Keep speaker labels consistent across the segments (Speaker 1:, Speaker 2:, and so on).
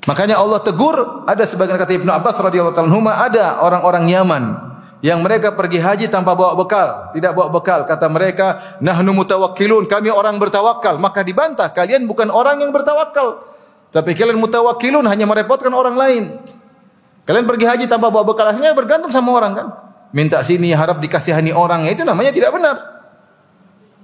Speaker 1: Makanya Allah tegur, ada sebagian kata Ibnu Abbas radhiyallahu ta'ala anhuma, ada orang-orang Yaman yang mereka pergi haji tanpa bawa bekal, tidak bawa bekal. Kata mereka, nahnu mutawakkilun, kami orang bertawakal. Maka dibantah, kalian bukan orang yang bertawakal, tapi kalian mutawakkilun, hanya merepotkan orang lain. Kalian pergi haji tanpa bawa bekal, akhirnya bergantung sama orang kan. Minta sini, harap dikasihani orang, itu namanya tidak benar.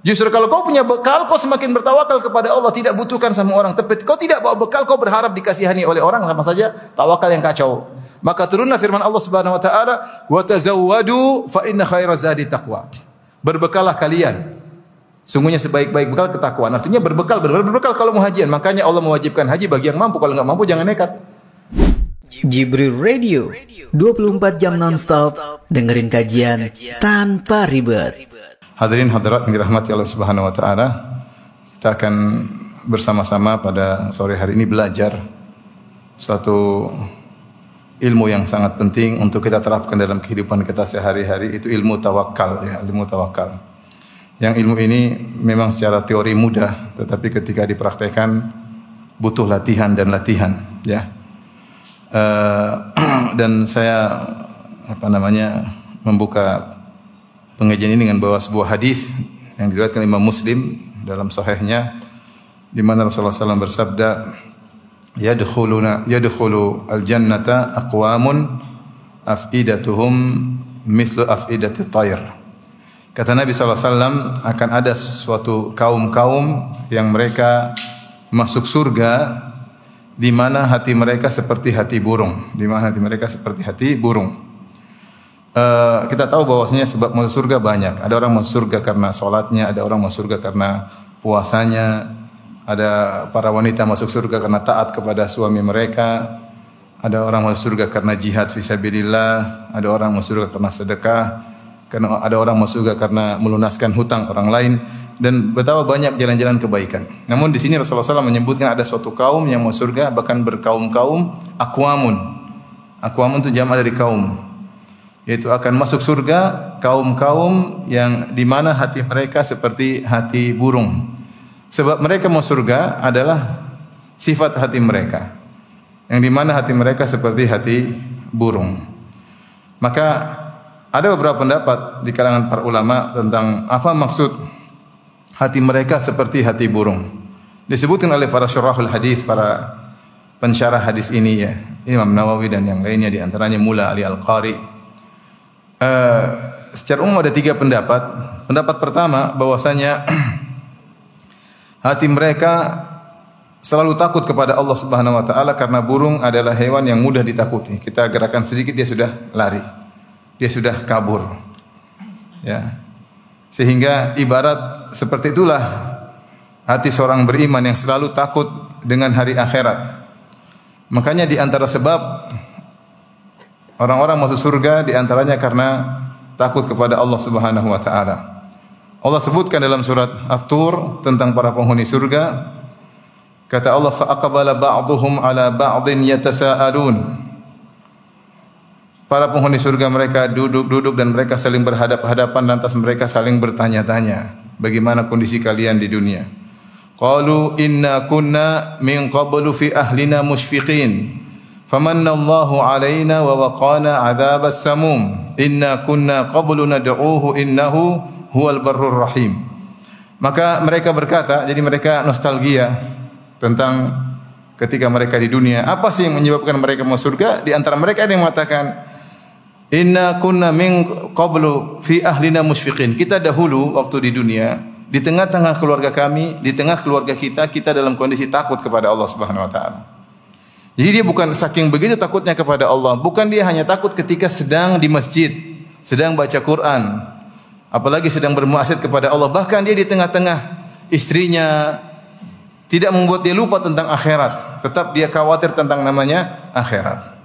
Speaker 1: Justru kalau kau punya bekal, kau semakin bertawakal kepada Allah, tidak butuhkan sama orang. Tapi kau tidak bawa bekal, kau berharap dikasihani oleh orang, sama saja tawakal yang kacau. Maka turunlah firman Allah Subhanahu wa taala, "Wa tazawwadu fa inna khairaz zadi taqwa." Berbekallah kalian. Sungguhnya sebaik-baik bekal ketakwaan. Artinya berbekal kalau mau hajian. Makanya Allah mewajibkan haji bagi yang mampu. Kalau enggak mampu jangan nekat.
Speaker 2: Jibril Radio 24 jam nonstop dengerin kajian tanpa ribet.
Speaker 1: Hadirin hadirat yang dirahmati Allah Subhanahu wa taala, kita akan bersama-sama pada sore hari ini belajar suatu ilmu yang sangat penting untuk kita terapkan dalam kehidupan kita sehari-hari, itu ilmu tawakal ya, ilmu tawakal. Yang ilmu ini memang secara teori mudah, tetapi ketika dipraktekkan butuh latihan dan latihan ya. Dan saya membuka pengajian ini dengan bawa sebuah hadis yang diriwayatkan Imam Muslim dalam sahihnya, di mana Rasulullah SAW bersabda, yadkhulu al-jannata aqwamun afidatuhum mithlu afidati tayr. Kata Nabi SAW, akan ada suatu kaum-kaum yang mereka masuk surga di mana hati mereka seperti hati burung, di mana hati mereka seperti hati burung. Kita tahu bahwasanya sebab masuk surga banyak. Ada orang masuk surga karena salatnya, ada orang masuk surga karena puasanya, ada para wanita masuk surga karena taat kepada suami mereka, ada orang masuk surga karena jihad fisabilillah, ada orang masuk surga karena sedekah, ada orang masuk surga karena melunaskan hutang orang lain, dan betapa banyak jalan-jalan kebaikan. Namun di sini Rasulullah SAW menyebutkan ada suatu kaum yang masuk surga, bahkan berkaum-kaum, aqwamun. Aqwamun itu jama' dari kaum. Yaitu akan masuk surga kaum-kaum yang di mana hati mereka seperti hati burung. Sebab mereka mau surga adalah sifat hati mereka, yang di mana hati mereka seperti hati burung. Maka ada beberapa pendapat di kalangan para ulama tentang apa maksud hati mereka seperti hati burung. Disebutkan oleh para syurahul hadis, para pensyarah hadis ini ya, Imam Nawawi dan yang lainnya, di antaranya Mula Ali Al-Qari. Secara umum ada 3 pendapat. Pendapat pertama bahwasanya hati mereka selalu takut kepada Allah Subhanahu wa taala, karena burung adalah hewan yang mudah ditakuti. Kita gerakan sedikit dia sudah lari. Dia sudah kabur. Ya. Sehingga ibarat seperti itulah hati seorang beriman yang selalu takut dengan hari akhirat. Makanya di antara sebab orang-orang masuk surga di antaranya karena takut kepada Allah Subhanahu wa taala. Allah sebutkan dalam surat At-Tur tentang para penghuni surga. Kata Allah, fa aqbala ba'dhum 'ala ba'dhin yatasaalun. Para penghuni surga mereka duduk-duduk dan mereka saling berhadap-hadapan, lantas mereka saling bertanya-tanya, bagaimana kondisi kalian di dunia? Qalu inna kunna min qablu fi ahlina musyfiqin. Famanallahu alaina wa waqana 'adzabas samum. Inna kunna qablu nad'uuhu innahu huwal barrur rahim. Maka mereka berkata, jadi mereka nostalgia tentang ketika mereka di dunia. Apa sih yang menyebabkan mereka masuk surga? Di antara mereka ada yang mengatakan, inna kunna min qablu fi ahlina musyfiqin. Kita dahulu waktu di dunia, di tengah-tengah keluarga kami, di tengah keluarga kita dalam kondisi takut kepada Allah Subhanahu wa taala. Jadi dia bukan saking begitu takutnya kepada Allah, bukan dia hanya takut ketika sedang di masjid, sedang baca Quran, apalagi sedang bermaksiat kepada Allah. Bahkan dia di tengah-tengah istrinya tidak membuat dia lupa tentang akhirat, tetap dia khawatir tentang namanya akhirat.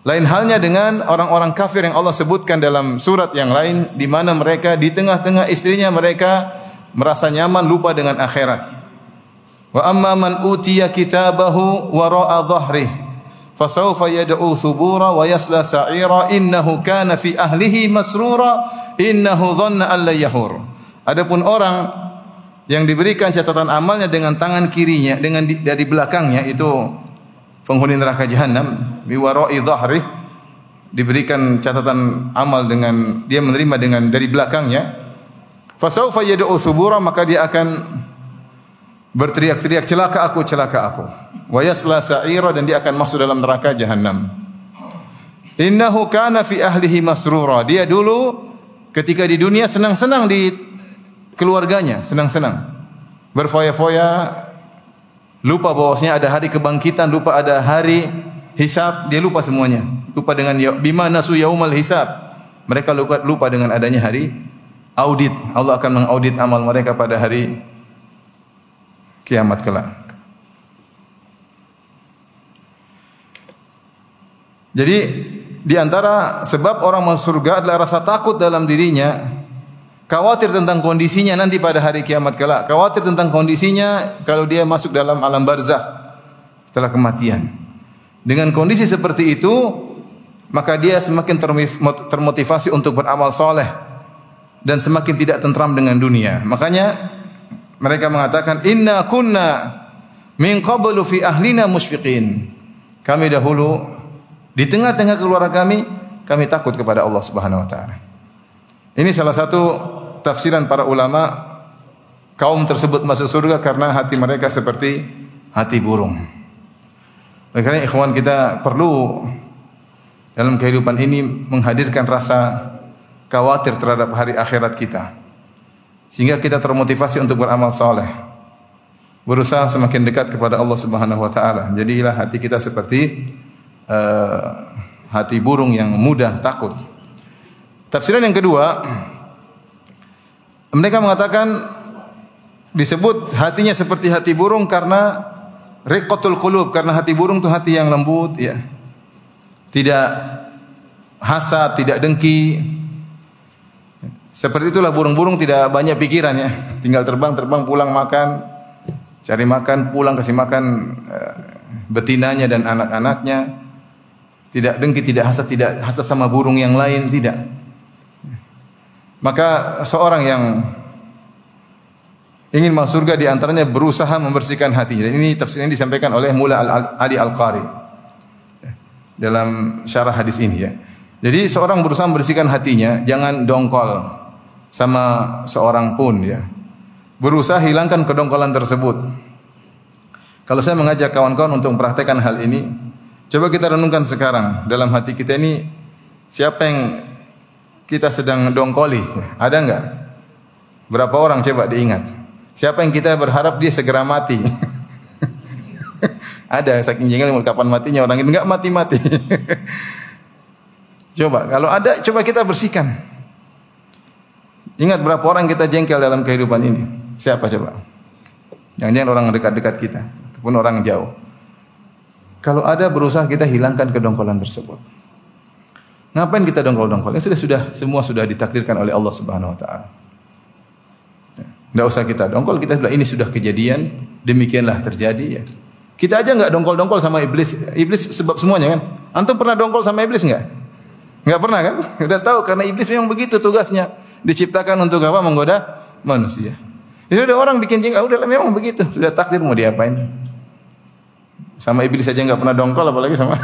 Speaker 1: Lain halnya dengan orang-orang kafir yang Allah sebutkan dalam surat yang lain, di mana mereka di tengah-tengah istrinya mereka merasa nyaman, lupa dengan akhirat. Wa amma man utiya kitabahu wara'a dhahrihi fasawfa yad'u thubura wa yasla sa'ira innahu kana fi ahlihi masrura innahu dhanna an la yahur. Adapun orang yang diberikan catatan amalnya dengan tangan kirinya, dari belakangnya, itu penghuni neraka jahanam bi wara'i dhahri, diberikan catatan amal dengan dia menerima dengan dari belakangnya. Fasaufa yad'u subura, maka dia akan berteriak-teriak, celaka aku, celaka aku. Wa yasla sa'ira, dan dia akan masuk dalam neraka jahanam. Innahu kana fi ahlihi masrura. Dia dulu ketika di dunia senang-senang di keluarganya, senang-senang. Berfoya-foya, lupa bahwasanya ada hari kebangkitan, lupa ada hari hisab, dia lupa semuanya. Lupa dengan bima nasu yaumal hisab. Mereka lupa dengan adanya hari audit. Allah akan mengaudit amal mereka pada hari kiamat kelak. Jadi di antara sebab orang masuk surga adalah rasa takut dalam dirinya, khawatir tentang kondisinya nanti pada hari kiamat kelak, khawatir tentang kondisinya kalau dia masuk dalam alam barzakh setelah kematian. Dengan kondisi seperti itu, maka dia semakin termotivasi untuk beramal soleh dan semakin tidak tentram dengan dunia. Makanya mereka mengatakan, inna kunna min qablu fi ahlina musyfiqin. Kami dahulu di tengah-tengah keluarga kami takut kepada Allah Subhanahu wa taala. Ini salah satu tafsiran para ulama, kaum tersebut masuk surga karena hati mereka seperti hati burung. Oleh karena ikhwan, kita perlu dalam kehidupan ini menghadirkan rasa khawatir terhadap hari akhirat kita, sehingga kita termotivasi untuk beramal saleh, berusaha semakin dekat kepada Allah Subhanahu wa taala. Jadilah hati kita seperti hati burung yang mudah takut. Tafsiran yang kedua, mereka mengatakan disebut hatinya seperti hati burung karena riqatul qulub, karena hati burung itu hati yang lembut, ya. Tidak hasad, tidak dengki. Seperti itulah burung-burung, tidak banyak pikiran, ya. Tinggal terbang pulang makan, cari makan, pulang kasih makan betinanya dan anak-anaknya. Tidak dengki, tidak hasad sama burung yang lain, tidak. Maka seorang yang ingin masuk surga di antaranya berusaha membersihkan hatinya. Dan ini tafsir ini disampaikan oleh Mula Ali Al-Qari dalam syarah hadis ini, ya. Jadi seorang berusaha membersihkan hatinya, jangan dongkol sama seorang pun, ya. Berusaha hilangkan kedongkolan tersebut. Kalau saya mengajak kawan-kawan untuk mempraktekkan hal ini, coba kita renungkan sekarang dalam hati kita ini, siapa yang kita sedang dongkoli? Ada enggak? Berapa orang coba diingat? Siapa yang kita berharap dia segera mati? Ada, saking jengkel kapan matinya orang itu, enggak mati-mati. Coba, kalau ada, coba kita bersihkan. Ingat berapa orang kita jengkel dalam kehidupan ini? Siapa coba? Jangan-jangan orang dekat-dekat kita, ataupun orang jauh. Kalau ada, berusaha kita hilangkan kedongkolan tersebut. Ngapain kita dongkol-dongkol? Semua sudah ditakdirkan oleh Allah Subhanahu wa taala. Tidak usah kita dongkol, kita sudah, ini sudah kejadian, demikianlah terjadi, ya. Kita aja enggak dongkol-dongkol sama iblis. Iblis sebab semuanya, kan? Antum pernah dongkol sama iblis enggak? Enggak pernah, kan? Sudah tahu, karena iblis memang begitu tugasnya. Diciptakan untuk apa? Menggoda manusia. Jadi ada orang bikin jengkel, udah memang begitu. Sudah takdir, mau diapain? Sama iblis saja enggak pernah dongkol, apalagi sama.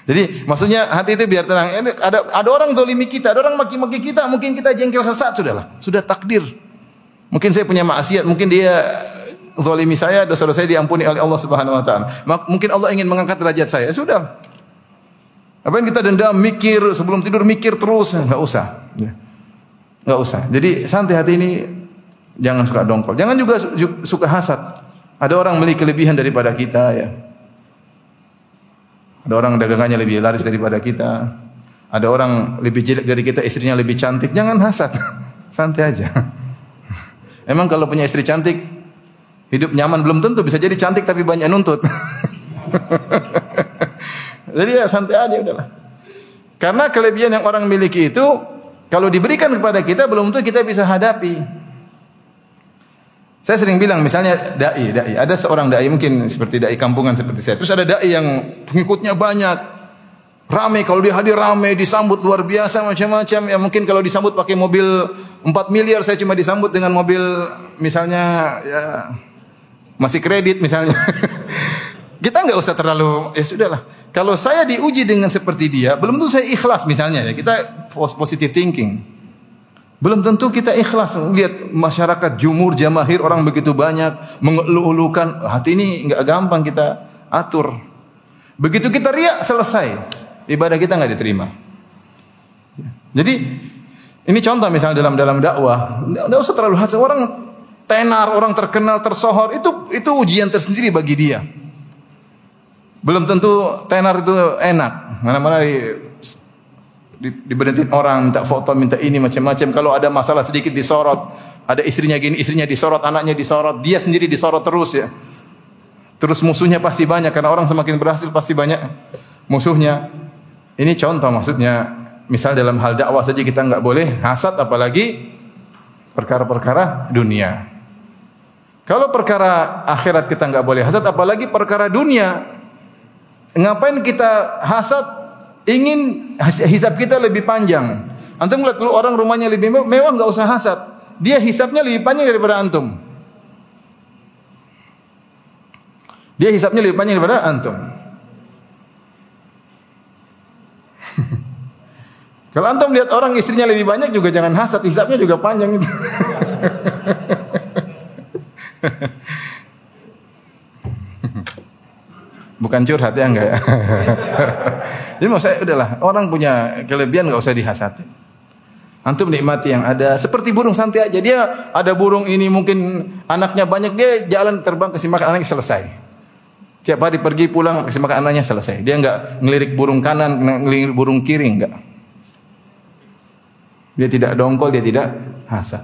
Speaker 1: Jadi maksudnya hati itu biar tenang. Ada orang zalimi kita, ada orang maki-maki kita, mungkin kita jengkel sesaat, sudahlah. Sudah takdir. Mungkin saya punya maksiat, mungkin dia zalimi saya, dosa-dosa saya diampuni oleh Allah Subhanahu wa taala. Mungkin Allah ingin mengangkat derajat saya. Sudah. Apa yang kita dendam, mikir sebelum tidur, mikir terus, enggak usah. Enggak usah. Jadi santai hati ini, jangan suka dongkol. Jangan juga suka hasad. Ada orang memiliki kelebihan daripada kita, ya. Ada orang dagangannya lebih laris daripada kita. Ada orang lebih jelek dari kita, istrinya lebih cantik. Jangan hasad. Santai aja. Emang kalau punya istri cantik, hidup nyaman? Belum tentu, bisa jadi cantik tapi banyak nuntut. Jadi ya santai aja, udahlah. Karena kelebihan yang orang miliki itu, kalau diberikan kepada kita, belum tentu kita bisa hadapi. Saya sering bilang, misalnya dai, ada seorang dai mungkin seperti dai kampungan seperti saya. Terus ada dai yang pengikutnya banyak, ramai, kalau dia hadir ramai, disambut luar biasa macam-macam. Ya mungkin kalau disambut pakai mobil 4 miliar, saya cuma disambut dengan mobil misalnya ya masih kredit misalnya. Kita nggak usah terlalu, ya sudahlah. Kalau saya diuji dengan seperti dia, belum tentu saya ikhlas misalnya ya. Kita positive thinking. Belum tentu kita ikhlas lihat masyarakat jumhur jamahir orang begitu banyak mengeluh-elukan, hati ini nggak gampang kita atur. Begitu kita riak selesai, ibadah kita nggak diterima. Jadi ini contoh misalnya dalam dakwah, nggak usah terlalu hasad. Orang tenar, orang terkenal, tersohor, itu ujian tersendiri bagi dia. Belum tentu tenar itu enak. Mana-mana diberhentiin orang, minta foto, minta ini macam-macam. Kalau ada masalah sedikit disorot, ada istrinya gini, istrinya disorot, anaknya disorot, dia sendiri disorot terus ya. Terus musuhnya pasti banyak karena orang semakin berhasil pasti banyak musuhnya. Ini contoh maksudnya. Misal dalam hal dakwah saja kita enggak boleh hasad, apalagi perkara-perkara dunia. Kalau perkara akhirat kita enggak boleh hasad, apalagi perkara dunia. Ngapain kita hasad? Ingin hisab kita lebih panjang. Antum lihat dulu orang rumahnya lebih mewah, enggak usah hasad. Dia hisabnya lebih panjang daripada antum. Dia hisabnya lebih panjang daripada antum. Kalau antum lihat orang istrinya lebih banyak juga jangan hasad, hisabnya juga panjang itu. Bukan curhat ya enggak ya. Jadi maksud saya udahlah, orang punya kelebihan enggak usah dihasatin. Antum nikmati yang ada, seperti burung santai aja. Dia ada burung ini mungkin anaknya banyak, dia jalan terbang kasih makan anaknya selesai. Tiap hari pergi pulang kasih makan anaknya selesai. Dia enggak ngelirik burung kanan, ngelirik burung kiri enggak. Dia tidak dongkol, dia tidak hasad.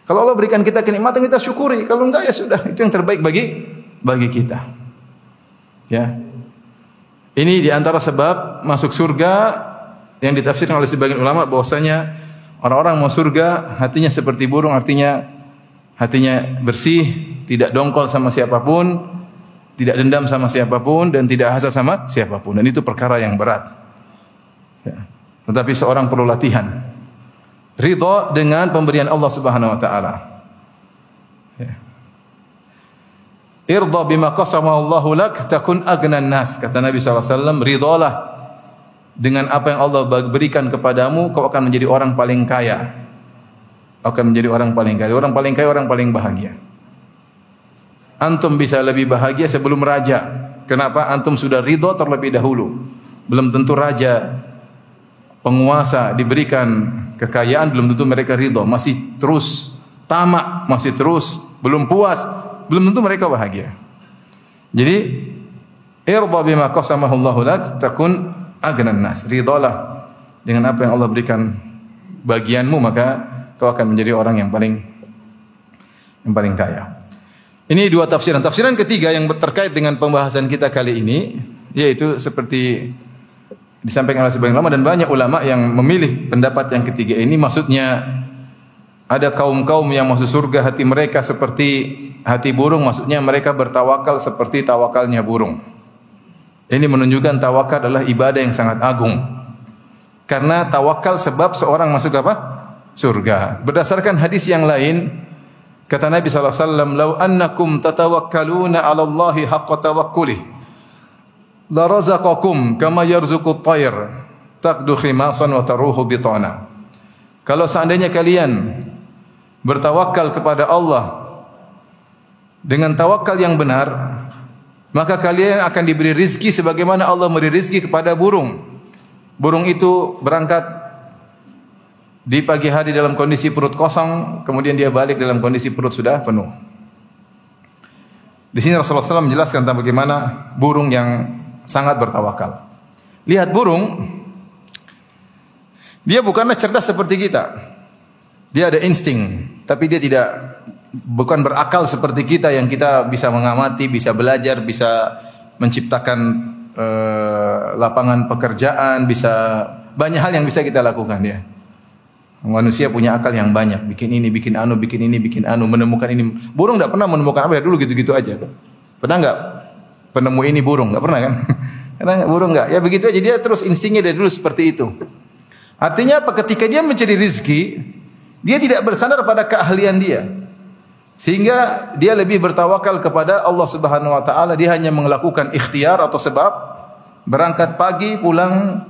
Speaker 1: Kalau Allah berikan kita kenikmatan, kita syukuri. Kalau enggak ya sudah, itu yang terbaik bagi kita. Ya. Ini di antara sebab masuk surga yang ditafsirkan oleh sebagian ulama bahwasanya orang-orang mau surga hatinya seperti burung, artinya hatinya bersih, tidak dongkol sama siapapun, tidak dendam sama siapapun dan tidak hasad sama siapapun. Dan itu perkara yang berat. Ya. Tetapi seorang perlu latihan. Ridha dengan pemberian Allah Subhanahu wa taala. Ya. Irda bima qasama Allahu lak takun agnan nas. Kata Nabi sallallahu alaihi wasallam, ridhalah dengan apa yang Allah berikan kepadamu, kau akan menjadi orang paling kaya. Akan menjadi orang paling kaya. Orang paling kaya orang paling bahagia. Antum bisa lebih bahagia sebelum raja. Kenapa? Antum sudah ridha terlebih dahulu. Belum tentu raja, penguasa diberikan kekayaan, belum tentu mereka ridha, masih terus tamak, masih terus belum puas, belum tentu mereka bahagia. Jadi irda bima qasamahu Allahu lak takun agnan nas. Ridhalah dengan apa yang Allah berikan bagianmu, maka kau akan menjadi orang yang paling kaya. Ini dua tafsiran. Tafsiran ketiga yang terkait dengan pembahasan kita kali ini, yaitu seperti disampaikan oleh sebagian ulama dan banyak ulama yang memilih pendapat yang ketiga ini. Maksudnya ada kaum-kaum yang masuk surga hati mereka seperti hati burung, maksudnya mereka bertawakal seperti tawakalnya burung. Ini menunjukkan tawakal adalah ibadah yang sangat agung. Karena tawakal sebab seorang masuk apa? Surga. Berdasarkan hadis yang lain, kata Nabi sallallahu alaihi wasallam, "Lau annakum tatawakkaluna 'ala Allahi haqqa tawakkulih, la razaqakum kama yarzuqut tayr, taqdu khimasan wa taruhu bitana." Kalau seandainya kalian bertawakal kepada Allah dengan tawakal yang benar, maka kalian akan diberi rizki sebagaimana Allah memberi rizki kepada burung. Burung itu berangkat di pagi hari dalam kondisi perut kosong, kemudian dia balik dalam kondisi perut sudah penuh. Di sini Rasulullah SAW menjelaskan tentang bagaimana burung yang sangat bertawakal. Lihat burung, dia bukanlah cerdas seperti kita. Dia ada insting, tapi dia bukan berakal seperti kita yang kita bisa mengamati, bisa belajar, bisa menciptakan lapangan pekerjaan, bisa banyak hal yang bisa kita lakukan ya. Manusia punya akal yang banyak, bikin ini, bikin anu, menemukan ini. Burung enggak pernah menemukan apa ya, dulu gitu-gitu aja. Pernah enggak penemu ini burung? Enggak pernah kan? Karena burung enggak. Ya begitu aja, dia terus instingnya dari dulu seperti itu. Artinya apa? Ketika dia mencari rezeki, dia tidak bersandar pada keahlian dia. Sehingga dia lebih bertawakal kepada Allah Subhanahu wa taala. Dia hanya melakukan ikhtiar atau sebab, berangkat pagi, pulang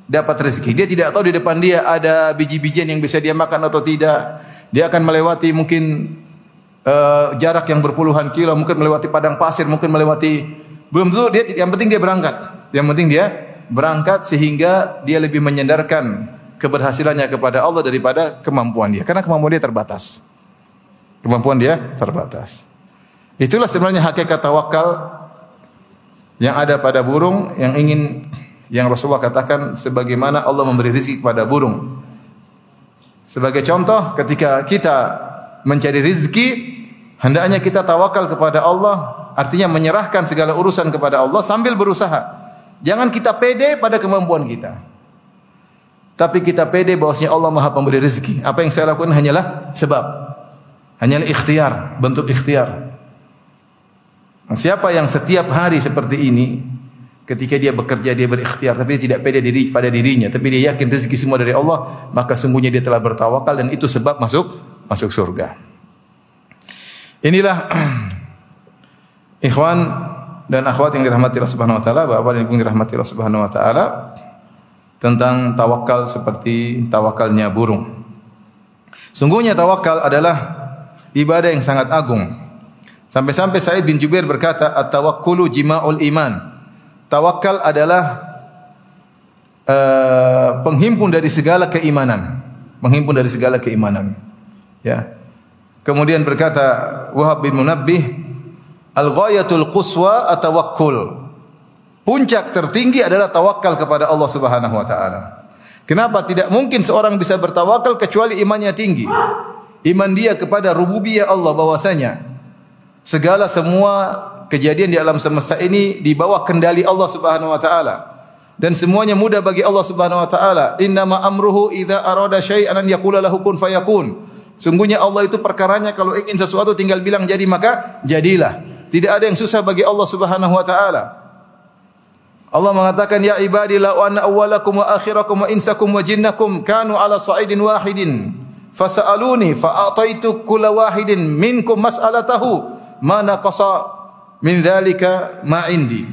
Speaker 1: dapat rezeki. Dia tidak tahu di depan dia ada biji-bijian yang bisa dia makan atau tidak. Dia akan melewati mungkin jarak yang berpuluhan kilo, mungkin melewati padang pasir, mungkin melewati, belum tentu dia, yang penting dia berangkat. Yang penting dia berangkat sehingga dia lebih menyandarkan keberhasilannya kepada Allah daripada kemampuan dia. Karena kemampuan dia terbatas. Kemampuan dia terbatas. Itulah sebenarnya hakikat tawakal yang ada pada burung, yang Rasulullah katakan sebagaimana Allah memberi rezeki kepada burung. Sebagai contoh, ketika kita mencari rezeki, hendaknya kita tawakal kepada Allah, artinya menyerahkan segala urusan kepada Allah sambil berusaha. Jangan kita pede pada kemampuan kita. Tapi kita pede bahwasanya Allah Maha Pemberi rezeki. Apa yang saya lakukan hanyalah sebab. Hanyalah ikhtiar, bentuk ikhtiar. Nah, siapa yang setiap hari seperti ini, ketika dia bekerja dia berikhtiar, tapi dia tidak pede pada dirinya, tapi dia yakin rezeki semua dari Allah, maka sungguhnya dia telah bertawakal dan itu sebab masuk surga. Inilah ikhwan dan akhwat yang dirahmati Allah Subhanahu wa taala, Bapak dan Ibu yang dirahmati Allah Subhanahu wa taala, tentang tawakal seperti tawakalnya burung. Sungguhnya tawakal adalah ibadah yang sangat agung. Sampai-sampai Sa'id bin Jubair berkata, "At-tawakkulu jima'ul iman." Tawakal adalah penghimpun dari segala keimanan. Penghimpun dari segala keimanan. Ya. Kemudian berkata Wahab bin Munabbih, "Al-ghayatul quswa at-tawakkul." Puncak tertinggi adalah tawakal kepada Allah Subhanahu wa taala. Kenapa? Tidak mungkin seorang bisa bertawakal kecuali imannya tinggi. Iman dia kepada rububiyah Allah, bahwasanya segala semua kejadian di alam semesta ini di bawah kendali Allah Subhanahu wa taala. Dan semuanya mudah bagi Allah Subhanahu wa taala. Innama amruhu idza arada syai'an an yaqula lahu kun fayakun. Sungguhnya Allah itu perkaranya kalau ingin sesuatu tinggal bilang jadi maka jadilah. Tidak ada yang susah bagi Allah Subhanahu wa taala. Allah mengatakan, "Ya ibadi law anna awwalakum wa akhirakum wa insakum wa jinnakum kanu ala sa'idin wahidin fas'aluni fa'ataitu kulla wahidin minkum mas'alatahu ma naqasa min dzalika ma indi."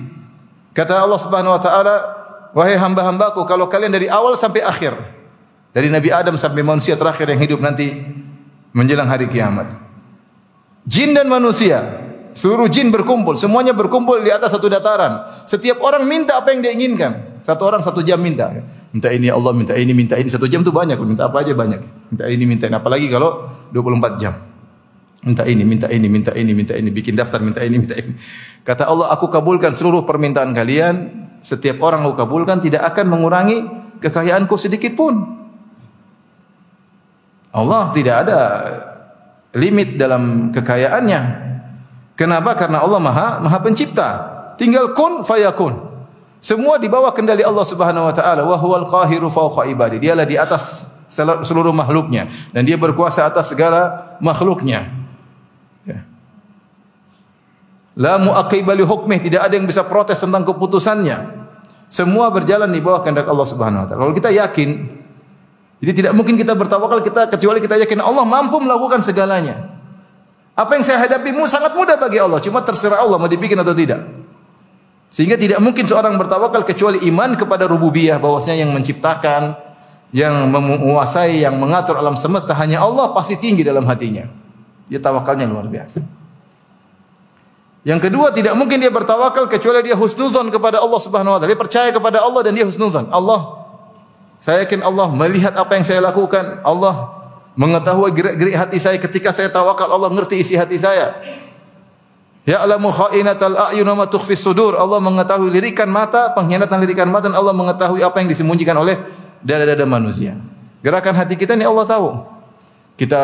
Speaker 1: Kata Allah Subhanahu wa taala, "Wahai hamba-hambaku, kalau kalian dari awal sampai akhir, dari Nabi Adam sampai manusia terakhir yang hidup nanti menjelang hari kiamat, jin dan manusia, seluruh jin berkumpul, semuanya berkumpul di atas satu dataran. Setiap orang minta apa yang dia inginkan. Satu orang 1 jam minta. Minta ini Allah, minta ini, minta ini. 1 jam itu banyak, minta apa aja banyak. Minta ini, minta ini. Apalagi kalau 24 jam. Minta ini, minta ini, minta ini, minta ini. Bikin daftar, minta ini, minta ini. Kata Allah, aku kabulkan seluruh permintaan kalian. Setiap orang aku kabulkan, tidak akan mengurangi kekayaanku sedikit pun. Allah tidak ada limit dalam kekayaannya. Kenapa? Karena Allah Maha Pencipta. Tinggal kun fayakun. Semua di bawah kendali Allah Subhanahu wa taala. Wa huwal qahiru fawqa ibadi. Dialah di atas seluruh makhluknya dan dia berkuasa atas segala makhluknya. Ya. La mu'aqqiba li hukmih, tidak ada yang bisa protes tentang keputusannya. Semua berjalan di bawah kehendak Allah Subhanahu wa taala. Kalau kita yakin, jadi tidak mungkin kita bertawakal kecuali kita yakin Allah mampu melakukan segalanya. Apa yang saya hadapimu sangat mudah bagi Allah, cuma terserah Allah mau dibikin atau tidak. Sehingga tidak mungkin seorang bertawakal kecuali iman kepada rububiyah, bahwasanya yang menciptakan, yang menguasai, yang mengatur alam semesta hanya Allah, pasti tinggi dalam hatinya. Dia tawakalnya luar biasa. Yang kedua, tidak mungkin dia bertawakal kecuali dia husnudzon kepada Allah Subhanahu wa taala. Dia percaya kepada Allah dan dia husnudzon. Allah, saya yakin Allah melihat apa yang saya lakukan. Allah mengetahui gerak-gerik hati saya ketika saya tawakal. Allah mengerti isi hati saya. Ya'lamu kha'inatal a'yun wa ma tukhfis sudur. Allah mengetahui lirikan mata, pengkhianatan lirikan mata, dan Allah mengetahui apa yang disembunyikan oleh dada-dada manusia. Gerakan hati kita ini Allah tahu. Kita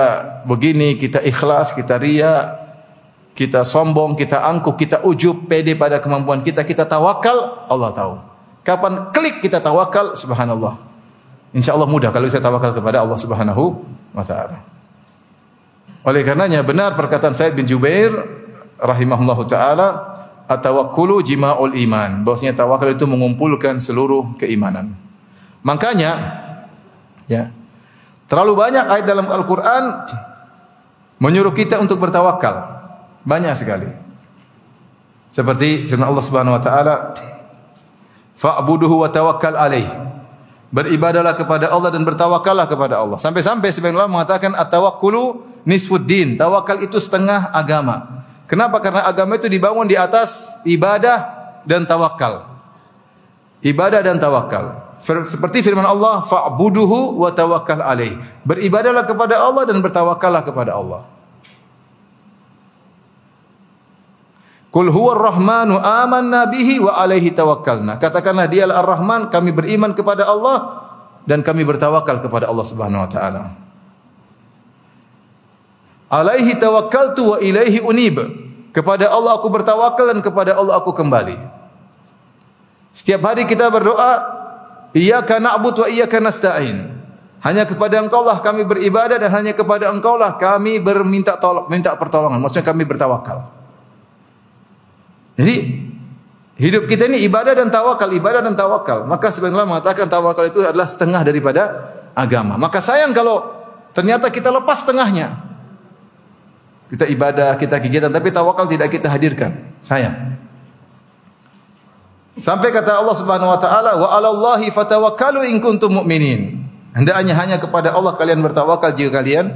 Speaker 1: begini, kita ikhlas, kita riya, kita sombong, kita angkuh, kita ujub, pede pada kemampuan kita, kita tawakal, Allah tahu. Kapan klik kita tawakal, subhanallah. Insyaallah mudah kalau saya tawakal kepada Allah Subhanahu wa taala. Oleh karenanya benar perkataan Sa'id bin Jubair rahimahullahu taala, at-tawakkulu jima'ul iman. Bahwasanya tawakal itu mengumpulkan seluruh keimanan. Makanya ya, terlalu banyak ayat dalam Al-Qur'an menyuruh kita untuk bertawakal. Banyak sekali. Seperti firman Allah Subhanahu wa taala, "Fa'buduhu wa tawakkal alaih." Beribadahlah kepada Allah dan bertawakallah kepada Allah. Sampai-sampai sebagian ulama mengatakan at-tawakkulu nisfuddin. Tawakal itu setengah agama. Kenapa? Karena agama itu dibangun di atas ibadah dan tawakal. Ibadah dan tawakal. Seperti firman Allah, fa'buduhu wa tawakkal alaih. Beribadahlah kepada Allah dan bertawakallah kepada Allah. Qul huwar rahmanu amanna bihi wa alaihi tawakkalna. Katakanlah dialah Ar-Rahman, kami beriman kepada Allah dan kami bertawakal kepada Allah Subhanahu wa taala. Alaihi tawakkaltu wa ilaihi unib. Kepada Allah aku bertawakal dan kepada Allah aku kembali. Setiap hari kita berdoa, iyyaka na'budu wa iyyaka nasta'in. Hanya kepada Engkau lah kami beribadah dan hanya kepada Engkau lah kami minta pertolongan. Maksudnya kami bertawakal. Jadi hidup kita ini ibadah dan tawakal, ibadah dan tawakal. Maka sebagian ulama mengatakan tawakal itu adalah setengah daripada agama. Maka sayang kalau ternyata kita lepas setengahnya. Kita ibadah, kita kegiatan, tapi tawakal tidak kita hadirkan. Sayang. Sampai kata Allah Subhanahu wa taala, "Wa 'alallahi fatawakkalu in kuntum mu'minin." Hendaknya hanya kepada Allah kalian bertawakal jika kalian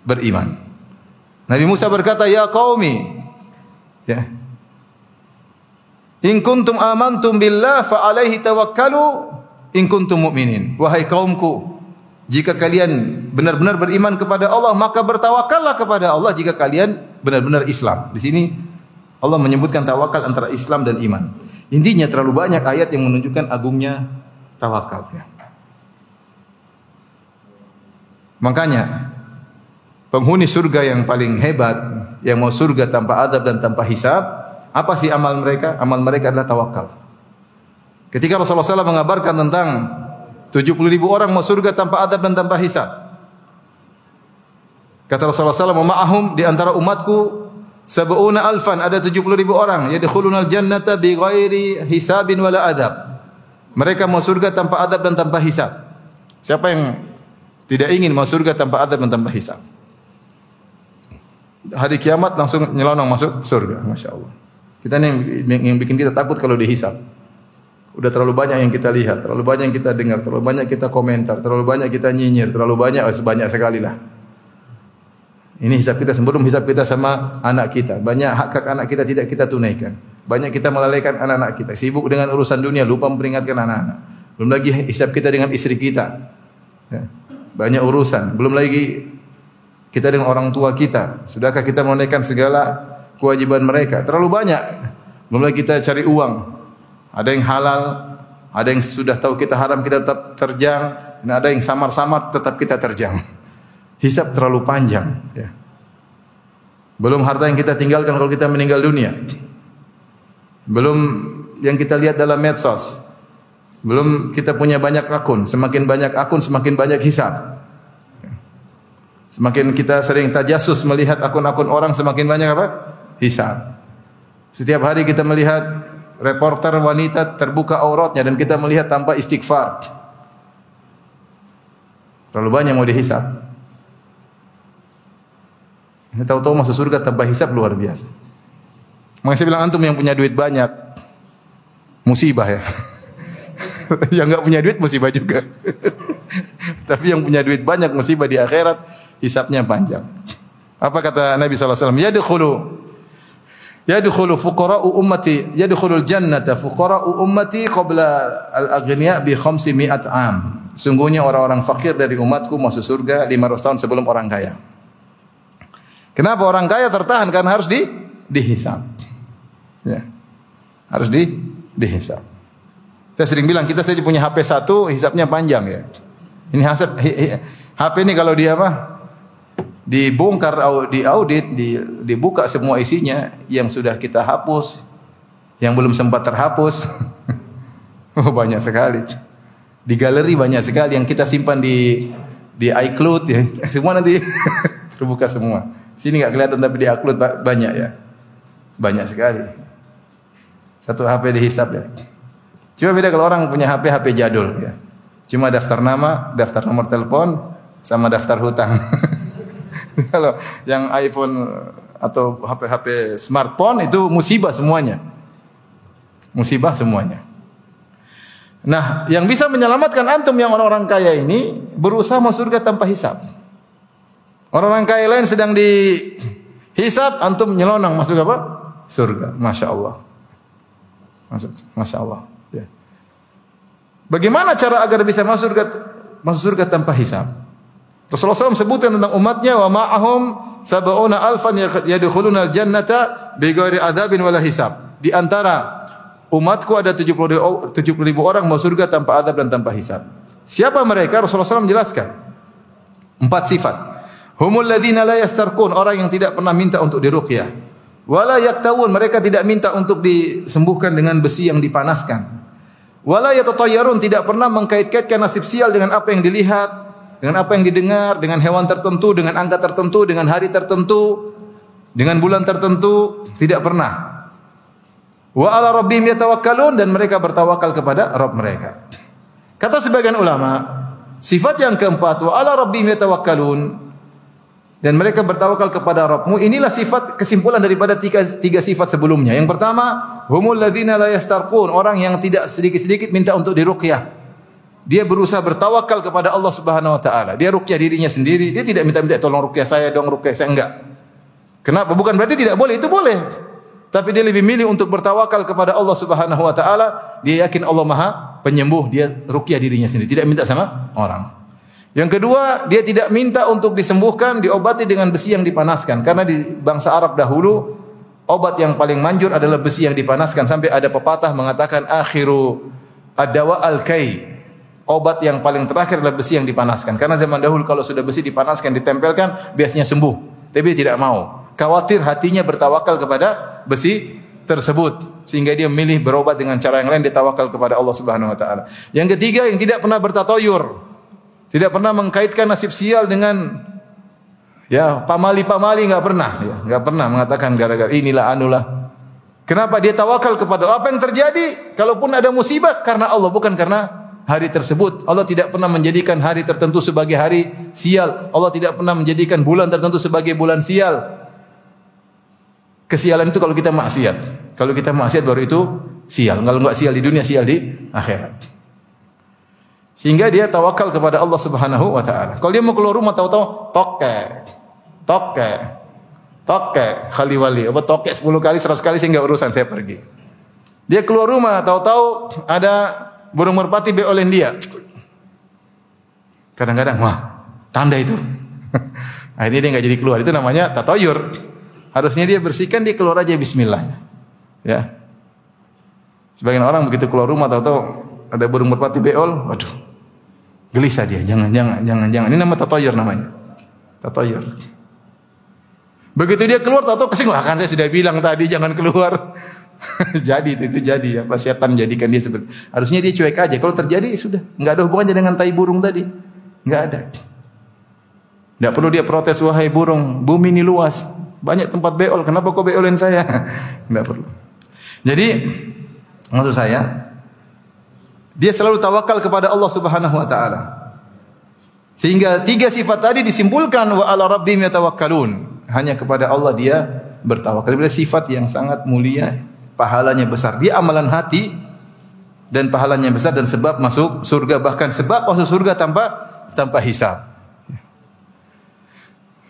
Speaker 1: beriman. Nabi Musa berkata, "Ya qaumi." Ya. In kuntum amantum billah fa alaihi tawakkalu in kuntum mu'minin. Wahai kaumku, jika kalian benar-benar beriman kepada Allah, maka bertawakallah kepada Allah jika kalian benar-benar Islam. Di sini Allah menyebutkan tawakal antara Islam dan iman. Intinya terlalu banyak ayat yang menunjukkan agungnya tawakal. Ya. Makanya penghuni surga yang paling hebat, yang mau surga tanpa adab dan tanpa hisab, apa sih amal mereka? Amal mereka adalah tawakal. Ketika Rasulullah SAW mengabarkan tentang 70.000 orang mau surga tanpa adab dan tanpa hisab. Kata Rasulullah SAW, "Ma'ahum di antara umatku sab'una alfan, ada 70.000 orang yadkhulunal jannata bi ghairi hisabin wala adab." Mereka mau surga tanpa adab dan tanpa hisab. Siapa yang tidak ingin mau surga tanpa adab dan tanpa hisab? Hari kiamat langsung nyelonong masuk surga, Masya Allah. Kita ini yang bikin kita takut kalau dihisab. Udah terlalu banyak yang kita lihat, terlalu banyak yang kita dengar, terlalu banyak kita komentar, terlalu banyak kita nyinyir, terlalu banyak, sebanyak sekali lah. Ini hisab kita, sebelum hisab kita sama anak kita. Banyak hak-hak anak kita tidak kita tunaikan. Banyak kita melalaikan anak-anak kita. Sibuk dengan urusan dunia, lupa memperingatkan anak-anak. Belum lagi hisab kita dengan istri kita. Ya. Banyak urusan. Belum lagi kita dengan orang tua kita. Sudahkah kita menunaikan segala kewajiban mereka? Terlalu banyak. Belum lagi kita cari uang. Ada yang halal, ada yang sudah tahu kita haram kita tetap terjang, dan ada yang samar-samar tetap kita terjang. Hisab terlalu panjang. Ya. Belum harta yang kita tinggalkan kalau kita meninggal dunia. Belum yang kita lihat dalam medsos. Belum kita punya banyak akun. Semakin banyak akun, semakin banyak hisab. Semakin kita sering tajasus melihat akun-akun orang, semakin banyak apa? Hisab. Setiap hari kita melihat reporter wanita terbuka auratnya dan kita melihat tanpa istighfar. Terlalu banyak mau dihisab. Ini tahu-tahu masuk surga tanpa hisab luar biasa. Makanya saya bilang antum yang punya duit banyak musibah ya. Yang enggak punya duit musibah juga. Tapi yang punya duit banyak musibah di akhirat, hisabnya panjang. Apa kata Nabi sallallahu alaihi wasallam? Yadkhulu fuqara'u ummati, yadkhulul jannata fuqara'u ummati qabla al-aghniya bi 500 am. Sungguhnya orang-orang fakir dari umatku masuk surga 500 tahun sebelum orang kaya. Kenapa orang kaya tertahan? Karena harus dihisab. Ya. Harus dihisab. Saya sering bilang kita saja punya HP 1, hisabnya panjang ya. Ini HP ini kalau dia apa? Dibongkar, diaudit, dibuka semua isinya yang sudah kita hapus, yang belum sempat terhapus. Banyak sekali. Di galeri banyak sekali yang kita simpan di iCloud ya. Semua nanti terbuka semua. Sini enggak kelihatan tapi di iCloud banyak ya. Banyak sekali. Satu HP dihisab ya. Cuma beda kalau orang punya HP jadul ya. Cuma daftar nama, daftar nomor telepon sama daftar hutang. Kalau yang iPhone atau HP-HP smartphone itu musibah semuanya. Musibah semuanya. Nah, yang bisa menyelamatkan antum yang orang-orang kaya ini berusaha masuk surga tanpa hisab. Orang-orang kaya lain sedang dihisab, antum nyelonong masuk apa? Surga. Masya Allah. Masya Allah. Ya. Bagaimana cara agar bisa masuk surga tanpa hisab? Rasulullah SAW sebutkan tentang umatnya, wa ma'ahum sab'una alfan yadkhuluna al-jannata bighairi adzabin wala hisab. Di antara umatku ada 70.000 orang masuk surga tanpa azab dan tanpa hisab. Siapa mereka? Rasulullah SAW menjelaskan 4 sifat. Humul ladzina la yastarqun, orang yang tidak pernah minta untuk diruqyah. Wala yaktawun, mereka tidak minta untuk disembuhkan dengan besi yang dipanaskan. Wala yatatayyarun, tidak pernah mengkait-kaitkan nasib sial dengan apa yang dilihat, dengan apa yang didengar, dengan hewan tertentu, dengan angka tertentu, dengan hari tertentu, dengan bulan tertentu, tidak pernah. Wa ala rabbihim yatawakkalun, dan mereka bertawakal kepada Rabb mereka. Kata sebagian ulama, sifat yang keempat, wa ala rabbihim yatawakkalun, dan mereka bertawakal kepada Rabbmu, inilah sifat kesimpulan daripada tiga sifat sebelumnya. Yang pertama, humul ladzina la yastarqun, orang yang tidak sedikit-sedikit minta untuk diruqyah. Dia berusaha bertawakal kepada Allah Subhanahu wa taala. Dia ruqyah dirinya sendiri, dia tidak minta-minta tolong ruqyah saya dong, ruqyah saya, enggak. Kenapa? Bukan berarti tidak boleh, itu boleh. Tapi dia lebih milih untuk bertawakal kepada Allah Subhanahu wa taala. Dia yakin Allah Maha Penyembuh, dia ruqyah dirinya sendiri, tidak minta sama orang. Yang kedua, dia tidak minta untuk disembuhkan, diobati dengan besi yang dipanaskan. Karena di bangsa Arab dahulu, obat yang paling manjur adalah besi yang dipanaskan. Sampai ada pepatah mengatakan, akhiru ad-dawa al-kai. Obat yang paling terakhir adalah besi yang dipanaskan. Karena zaman dahulu kalau sudah besi dipanaskan, ditempelkan, biasanya sembuh. Tapi dia tidak mau. Khawatir hatinya bertawakal kepada besi tersebut. Sehingga dia memilih berobat dengan cara yang lain, dia tawakal kepada Allah Subhanahu wa taala. Yang ketiga, yang tidak pernah bertatoyur. Tidak pernah mengkaitkan nasib sial dengan pamali-pamali, enggak pernah, enggak pernah mengatakan gara-gara inilah anulah. Kenapa? Dia tawakal kepada Allah. Apa yang terjadi? Kalaupun ada musibah, karena Allah, bukan karena hari tersebut. Allah tidak pernah menjadikan hari tertentu sebagai hari sial. Allah tidak pernah menjadikan bulan tertentu sebagai bulan sial. Kesialan itu kalau kita maksiat. Kalau kita maksiat baru itu sial. Kalau enggak sial di dunia, sial di akhirat. Sehingga dia tawakal kepada Allah Subhanahu wa taala. Kalau dia mau keluar rumah tahu-tahu toke, khaliwali, apa toke 10 kali, 100 kali, saya enggak urusan, saya pergi. Dia keluar rumah tahu-tahu ada burung merpati beolin dia. Kadang-kadang, wah, tanda itu. Akhirnya dia enggak jadi keluar. Itu namanya tatoyur. Harusnya dia bersihkan, dia keluar aja bismillah. Ya. Sebagian orang begitu keluar rumah tahu-tahu ada burung merpati beol, waduh. Gelisah dia, jangan. Ini nama tatoyur namanya. Tatoyur. Begitu dia keluar tahu-tahu kesing, lah kan saya sudah bilang tadi jangan keluar. Jadi itu jadi apa setan jadikan dia seperti. Harusnya dia cuek aja. Kalau terjadi sudah, enggak ada hubungannya dengan tai burung tadi. Enggak ada. Enggak perlu dia protes, wahai burung, bumi ini luas, banyak tempat beol, kenapa kau beolin saya? Enggak perlu. Jadi maksud saya, dia selalu tawakal kepada Allah Subhanahu wa taala. Sehingga 3 sifat tadi disimpulkan wa ala rabbihim yatawakkalun. Hanya kepada Allah dia bertawakal. Ini sifat yang sangat mulia, pahalanya besar. Dia amalan hati dan pahalanya besar dan sebab masuk surga, bahkan sebab masuk surga tanpa hisab.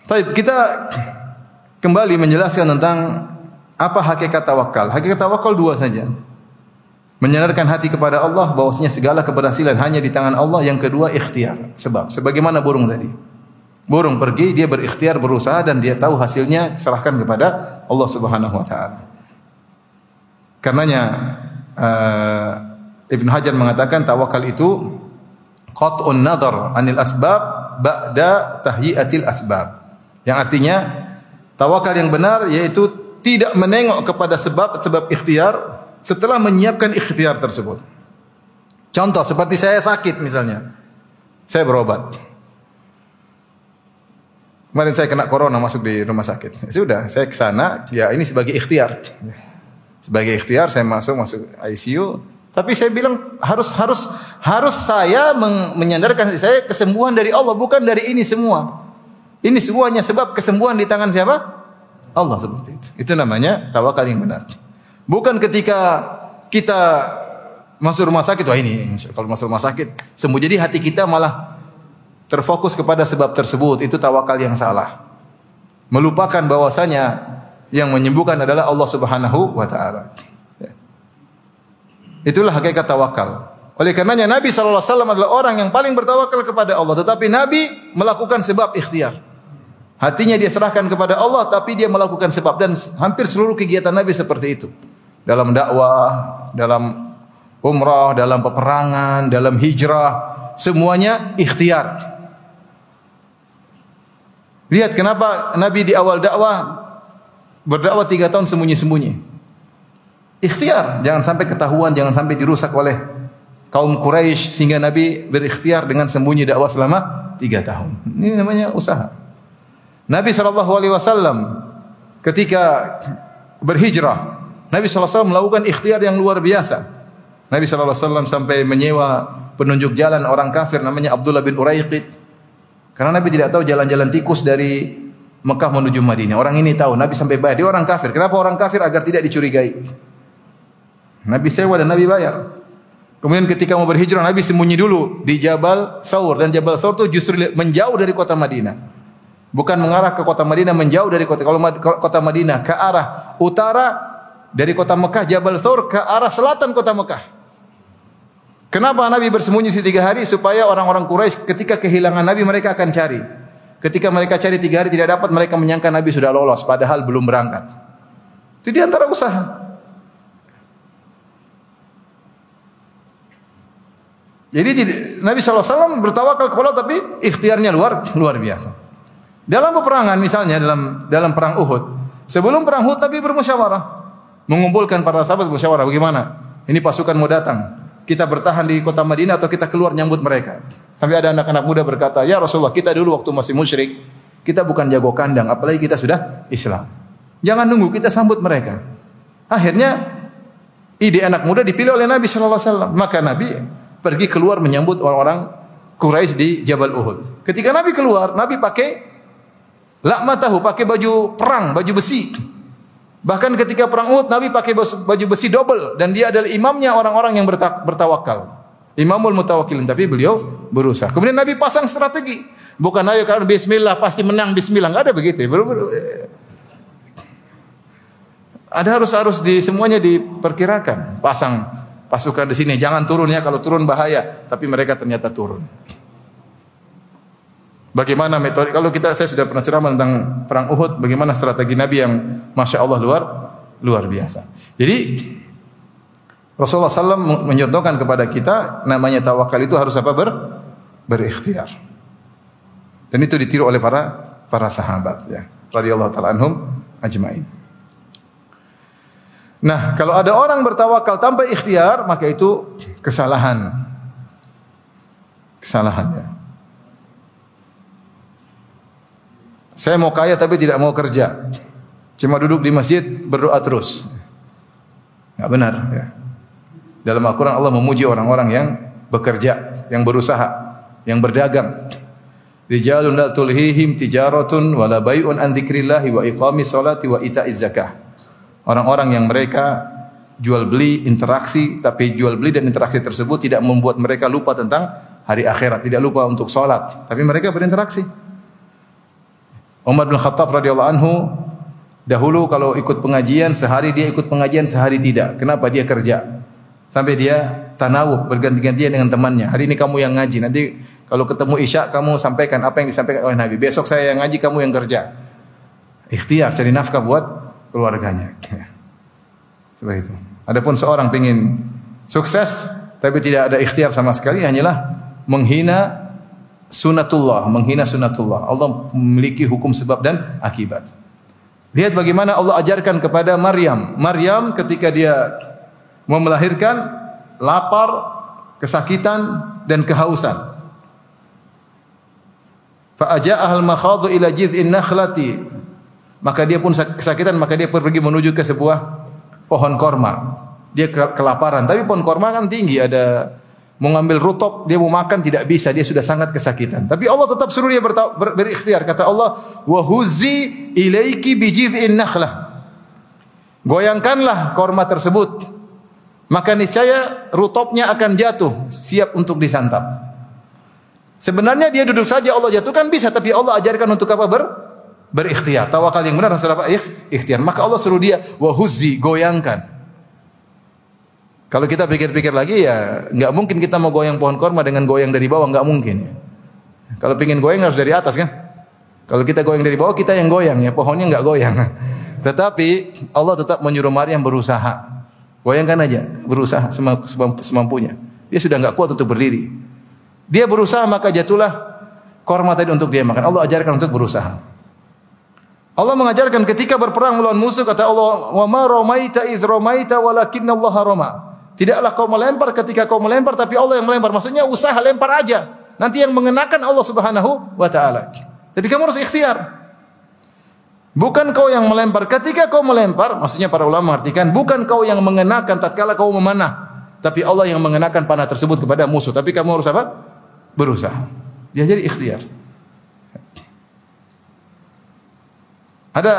Speaker 1: Baik, kita kembali menjelaskan tentang apa hakikat tawakal. Hakikat tawakal 2 saja. Menyandarkan hati kepada Allah bahwasanya segala keberhasilan hanya di tangan Allah. Yang kedua, ikhtiar. Sebab sebagaimana burung tadi. Burung pergi, dia berikhtiar, berusaha, dan dia tahu hasilnya serahkan kepada Allah Subhanahu wa taala. Karenanya Ibnu Hajar mengatakan tawakal itu qat'un nadhar anil asbab ba'da tahyiatil asbab. Yang artinya tawakal yang benar yaitu tidak menengok kepada sebab ikhtiar setelah menyiapkan ikhtiar tersebut. Contoh seperti saya sakit misalnya. Saya berobat. Kemarin saya kena corona masuk di rumah sakit. Sudah, saya ke sana, ya ini sebagai ikhtiar. Sebagai ikhtiar saya masuk ICU, tapi saya bilang harus saya menyandarkan saya kesembuhan dari Allah, bukan dari ini semua. Ini semuanya sebab kesembuhan di tangan siapa? Allah, seperti itu. Itu namanya tawakal yang benar. Bukan ketika kita masuk rumah sakit, wah ini kalau masuk rumah sakit sembuh. Jadi hati kita malah terfokus kepada sebab tersebut. Itu tawakal yang salah. Melupakan bahwasanya yang menyembuhkan adalah Allah Subhanahu wa taala. Itulah hakikat tawakal. Oleh karenanya Nabi sallallahu alaihi wasallam adalah orang yang paling bertawakal kepada Allah, tetapi Nabi melakukan sebab ikhtiar. Hatinya dia serahkan kepada Allah, tapi dia melakukan sebab, dan hampir seluruh kegiatan Nabi seperti itu. Dalam dakwah, dalam umrah, dalam peperangan, dalam hijrah, semuanya ikhtiar. Lihat kenapa Nabi di awal dakwah berdakwah 3 tahun sembunyi-sembunyi. Ikhtiar, jangan sampai ketahuan, jangan sampai dirusak oleh kaum Quraisy, sehingga Nabi berikhtiar dengan sembunyi dakwah selama 3 tahun. Ini namanya usaha. Nabi SAW ketika berhijrah, Nabi SAW melakukan ikhtiar yang luar biasa. Nabi SAW sampai menyewa penunjuk jalan orang kafir namanya Abdullah bin Uraiqid. Karena Nabi tidak tahu jalan-jalan tikus dari Mekah menuju Madinah. Orang ini tahu, Nabi sampai bayar. Dia orang kafir. Kenapa orang kafir? Agar tidak dicurigai. Nabi sewa dan Nabi bayar. Kemudian ketika mau berhijrah, Nabi sembunyi dulu di Jabal Thawr. Dan Jabal Thawr itu justru menjauh dari kota Madinah. Bukan mengarah ke kota Madinah, menjauh dari kota. Kalau kota Madinah ke arah utara dari kota Mekah, Jabal Thawr ke arah selatan kota Mekah. Kenapa Nabi bersembunyi 3 hari? Supaya orang-orang Quraisy ketika kehilangan Nabi mereka akan cari. Ketika mereka cari 3 hari tidak dapat, mereka menyangka Nabi sudah lolos padahal belum berangkat. Itu di antara usaha. Jadi Nabi SAW bertawakal kepada Allah, tapi ikhtiarnya luar biasa. Dalam peperangan misalnya dalam perang Uhud, sebelum perang Uhud Nabi bermusyawarah, mengumpulkan para sahabat bermusyawarah, bagaimana? Ini pasukan mau datang, kita bertahan di kota Madinah atau kita keluar nyambut mereka? Sampai ada anak-anak muda berkata, "Ya Rasulullah, kita dulu waktu masih musyrik, kita bukan jago kandang, apalagi kita sudah Islam. Jangan nunggu, kita sambut mereka." Akhirnya ide anak muda dipilih oleh Nabi sallallahu alaihi wasallam. Maka Nabi pergi keluar menyambut orang-orang Quraisy di Jabal Uhud. Ketika Nabi keluar, Nabi pakai lakmatahu, pakai baju perang, baju besi. Bahkan ketika perang Uhud, Nabi pakai baju besi double, dan dia adalah imamnya orang-orang yang bertawakal. Imamul mutawakkilin, tapi beliau berusaha. Kemudian Nabi pasang strategi. Bukan ayo kalau bismillah pasti menang, bismillah, enggak ada begitu. Ada harus semuanya diperkirakan. Pasang pasukan di sini, jangan turun ya, kalau turun bahaya, tapi mereka ternyata turun. Bagaimana metode? Kalau saya sudah pernah ceramah tentang perang Uhud, bagaimana strategi Nabi yang Masya Allah luar biasa. Jadi Rasulullah SAW menyontohkan kepada kita, namanya tawakal itu harus apa? Berikhtiar. Dan itu ditiru oleh para sahabat, ya, radhiyallahu taala anhum ajmain. Nah, kalau ada orang bertawakal tanpa ikhtiar, maka itu kesalahan. Kesalahannya. Saya mau kaya tapi tidak mau kerja. Cuma duduk di masjid berdoa terus. Enggak benar, ya. Dalam Al-Qur'an Allah memuji orang-orang yang bekerja, yang berusaha, yang berdagang. Rijalun la tulhihim tijaratun wala bai'un an dzikrillahi wa iqamis sholati wa ita'iz zakah. Orang-orang yang mereka jual beli, interaksi, tapi jual beli dan interaksi tersebut tidak membuat mereka lupa tentang hari akhirat, tidak lupa untuk sholat, tapi mereka berinteraksi. Umar bin Khattab radhiyallahu anhu dahulu kalau ikut pengajian sehari dia ikut pengajian, sehari tidak. Kenapa? Dia kerja. Sampai dia tanawub, berganti-gantian dengan temannya. Hari ini kamu yang ngaji, nanti kalau ketemu Isya kamu sampaikan apa yang disampaikan oleh Nabi. Besok saya yang ngaji, kamu yang kerja. Ikhtiar, cari nafkah buat keluarganya. Seperti itu. Adapun seorang ingin sukses tapi tidak ada ikhtiar sama sekali, hanyalah menghina sunatullah, menghina sunatullah. Allah memiliki hukum sebab dan akibat. Lihat bagaimana Allah ajarkan kepada Maryam. Maryam ketika dia mau melahirkan, lapar, kesakitan dan kehausan. Fa aja'ahal makhadhu ila jid'in nakhlati. Maka dia pun kesakitan, maka dia pergi menuju ke sebuah pohon korma. Dia kelaparan, tapi pohon korma kan tinggi, ada Mau ngambil rutop, dia mau makan tidak bisa, dia sudah sangat kesakitan. Tapi Allah tetap suruh dia berikhtiar. Kata Allah, "Wa huzzi ilaiki bi jid'in nakhlah." Goyangkanlah korma tersebut, maka niscaya rutopnya akan jatuh, siap untuk disantap. Sebenarnya dia duduk saja Allah jatuhkan bisa, tapi Allah ajarkan untuk apa? Berikhtiar. Tawakal yang benar harus apa? Ikhtiar. Maka Allah suruh dia, "Wa huzzi," goyangkan. Kalau kita pikir-pikir lagi ya nggak mungkin kita mau goyang pohon korma dengan goyang dari bawah, nggak mungkin. Kalau pingin goyang harus dari atas kan? Kalau kita goyang dari bawah kita yang goyang ya, pohonnya nggak goyang. Tetapi Allah tetap menyuruh Maryam berusaha. Goyangkan aja, berusaha semampunya. Dia sudah nggak kuat untuk berdiri. Dia berusaha maka jatuhlah korma tadi untuk dia makan. Allah ajarkan untuk berusaha. Allah mengajarkan ketika berperang melawan musuh, kata Allah, "Wa ma ramaita idz ramaita walakinallaha rama." Tidaklah kau melempar ketika kau melempar, tapi Allah yang melempar. Maksudnya usaha lempar aja. Nanti yang mengenakan Allah Subhanahu wa taala. Tapi kamu harus ikhtiar. Bukan kau yang melempar. Ketika kau melempar, maksudnya para ulama mengartikan, bukan kau yang mengenakan tatkala kau memanah, tapi Allah yang mengenakan panah tersebut kepada musuh. Tapi kamu harus apa? Berusaha. Dia jadi ikhtiar. Ada